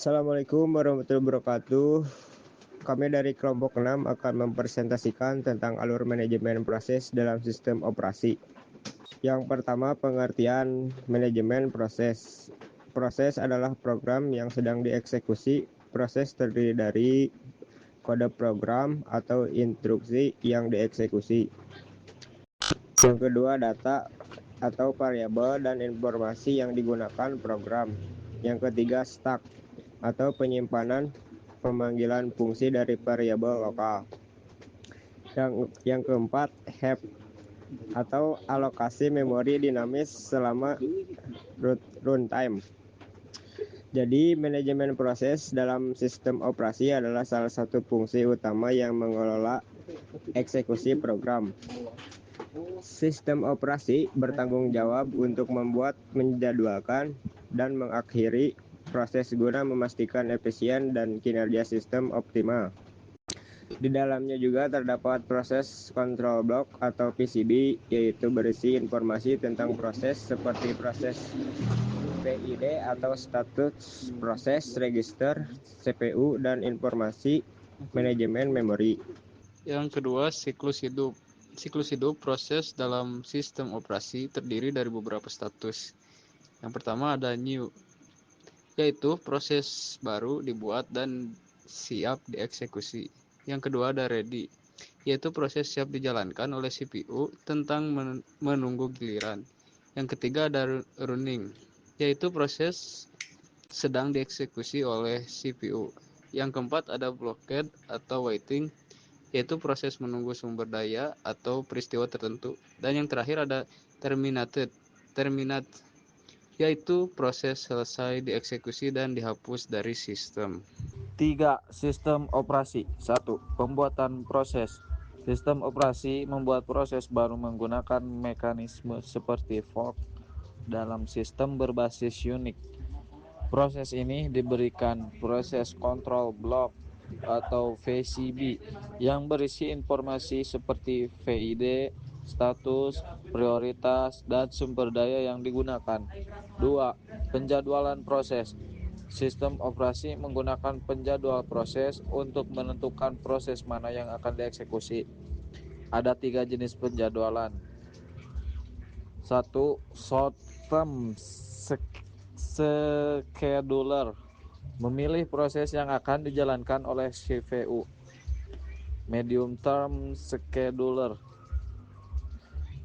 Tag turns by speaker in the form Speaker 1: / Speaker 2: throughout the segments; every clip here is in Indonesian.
Speaker 1: Assalamualaikum warahmatullahi wabarakatuh. Kami dari kelompok 6 akan mempresentasikan tentang alur manajemen proses dalam sistem operasi. Yang pertama, pengertian manajemen proses. Proses adalah program yang sedang dieksekusi. Proses terdiri dari kode program atau instruksi yang dieksekusi. Yang kedua, data atau variabel dan informasi yang digunakan program. Yang ketiga, stack atau penyimpanan pemanggilan fungsi dari variabel lokal. Yang keempat, heap atau alokasi memori dinamis selama runtime. Jadi, manajemen proses dalam sistem operasi adalah salah satu fungsi utama yang mengelola eksekusi program. Sistem operasi bertanggung jawab untuk membuat, menjadwalkan, dan mengakhiri proses guna memastikan efisien dan kinerja sistem optimal. Di dalamnya juga terdapat proses control block atau PCB, yaitu berisi informasi tentang proses seperti proses PID atau status proses register, CPU, dan informasi manajemen memori.
Speaker 2: Yang kedua, siklus hidup. Siklus hidup proses dalam sistem operasi terdiri dari beberapa status. Yang pertama ada new, yaitu proses baru dibuat dan siap dieksekusi. Yang kedua ada ready, yaitu proses siap dijalankan oleh CPU tentang menunggu giliran. Yang ketiga ada running, yaitu proses sedang dieksekusi oleh CPU. Yang keempat ada blockade atau waiting, yaitu proses menunggu sumber daya atau peristiwa tertentu. Dan yang terakhir ada terminate, yaitu proses selesai dieksekusi dan dihapus dari sistem.
Speaker 3: 3. Sistem operasi. 1. Pembuatan proses. Sistem operasi membuat proses baru menggunakan mekanisme seperti fork dalam sistem berbasis Unix. Proses ini diberikan proses control block atau VCB yang berisi informasi seperti VID, status, prioritas, dan sumber daya yang digunakan. 2. Penjadwalan proses. Sistem operasi menggunakan penjadwal proses untuk menentukan proses mana yang akan dieksekusi. Ada 3 jenis penjadwalan. 1. Short term scheduler, memilih proses yang akan dijalankan oleh CPU. Medium term scheduler,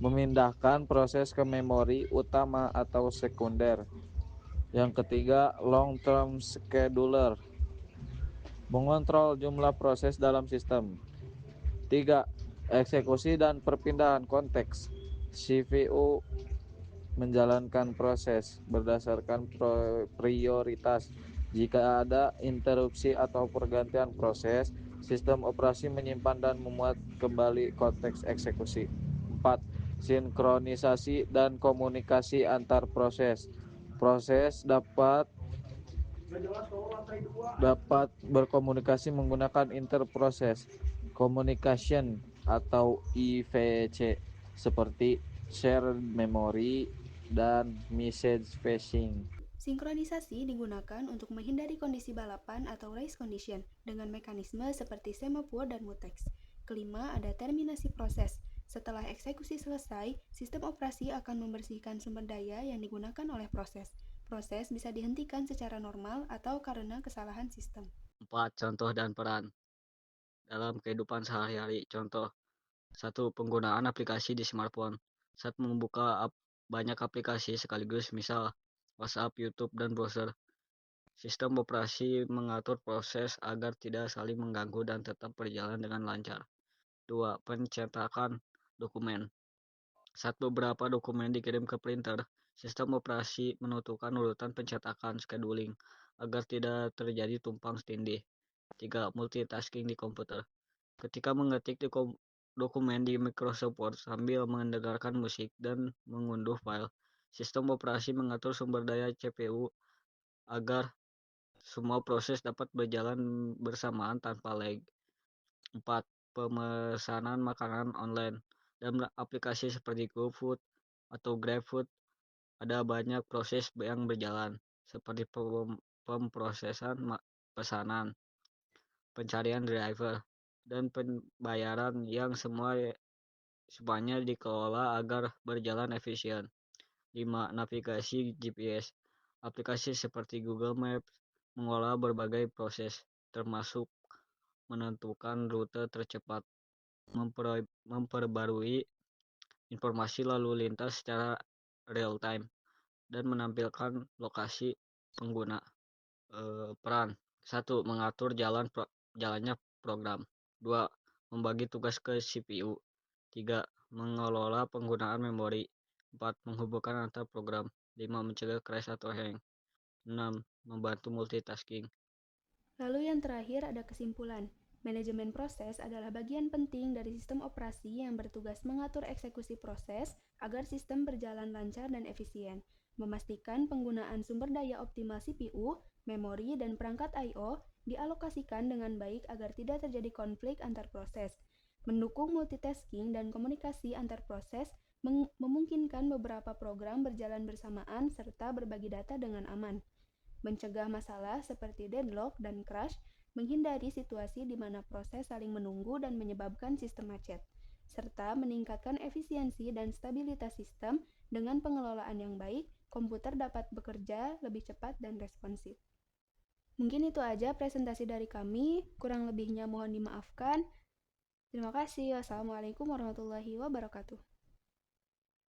Speaker 3: memindahkan proses ke memori utama atau sekunder. Yang ketiga, long term scheduler, mengontrol jumlah proses dalam sistem. 3. Eksekusi dan perpindahan konteks. CPU menjalankan proses berdasarkan prioritas. Jika ada interupsi atau pergantian proses, sistem operasi menyimpan dan memuat kembali konteks eksekusi. 4. Sinkronisasi dan komunikasi antar proses. Proses dapat berkomunikasi menggunakan interproses communication atau IVC seperti shared memory dan message fetching.
Speaker 4: Sinkronisasi digunakan untuk menghindari kondisi balapan atau race condition dengan mekanisme seperti semaphore dan mutex. Kelima, ada terminasi proses. Setelah eksekusi selesai, sistem operasi akan membersihkan sumber daya yang digunakan oleh proses. Proses bisa dihentikan secara normal atau karena kesalahan sistem.
Speaker 5: 4. Contoh dan peran dalam kehidupan sehari-hari. Contoh 1. Penggunaan aplikasi di smartphone. Saat membuka banyak aplikasi sekaligus, misal WhatsApp, YouTube, dan browser, sistem operasi mengatur proses agar tidak saling mengganggu dan tetap berjalan dengan lancar. 2. Pencetakan dokumen. Saat beberapa dokumen dikirim ke printer, sistem operasi menentukan urutan pencetakan scheduling agar tidak terjadi tumpang tindih. 3. Multitasking di komputer. Ketika mengetik dokumen di Microsoft Word sambil mendengarkan musik dan mengunduh file, sistem operasi mengatur sumber daya CPU agar semua proses dapat berjalan bersamaan tanpa lag. 4. Pemesanan makanan online. Dalam aplikasi seperti GoFood atau GrabFood, ada banyak proses yang berjalan, seperti pemrosesan pesanan, pencarian driver, dan pembayaran yang semuanya dikelola agar berjalan efisien. 5. Navigasi GPS. Aplikasi seperti Google Maps mengolah berbagai proses, termasuk menentukan rute tercepat, memperbarui informasi lalu lintas secara real time, dan menampilkan lokasi pengguna. Peran 1. Mengatur jalannya program. 2. Membagi tugas ke CPU. 3. Mengelola penggunaan memori. 4. Menghubungkan antar program. 5. Mencegah crash atau hang. 6. Membantu multitasking.
Speaker 4: Lalu yang terakhir ada kesimpulan. Manajemen proses adalah bagian penting dari sistem operasi yang bertugas mengatur eksekusi proses agar sistem berjalan lancar dan efisien, memastikan penggunaan sumber daya optimal CPU, memori, dan perangkat I/O dialokasikan dengan baik agar tidak terjadi konflik antar proses, mendukung multitasking dan komunikasi antar proses, memungkinkan beberapa program berjalan bersamaan serta berbagi data dengan aman, mencegah masalah seperti deadlock dan crash, menghindari situasi di mana proses saling menunggu dan menyebabkan sistem macet, serta meningkatkan efisiensi dan stabilitas sistem. Dengan pengelolaan yang baik, komputer dapat bekerja lebih cepat dan responsif. Mungkin itu aja presentasi dari kami, kurang lebihnya mohon dimaafkan. Terima kasih. Wassalamualaikum warahmatullahi wabarakatuh.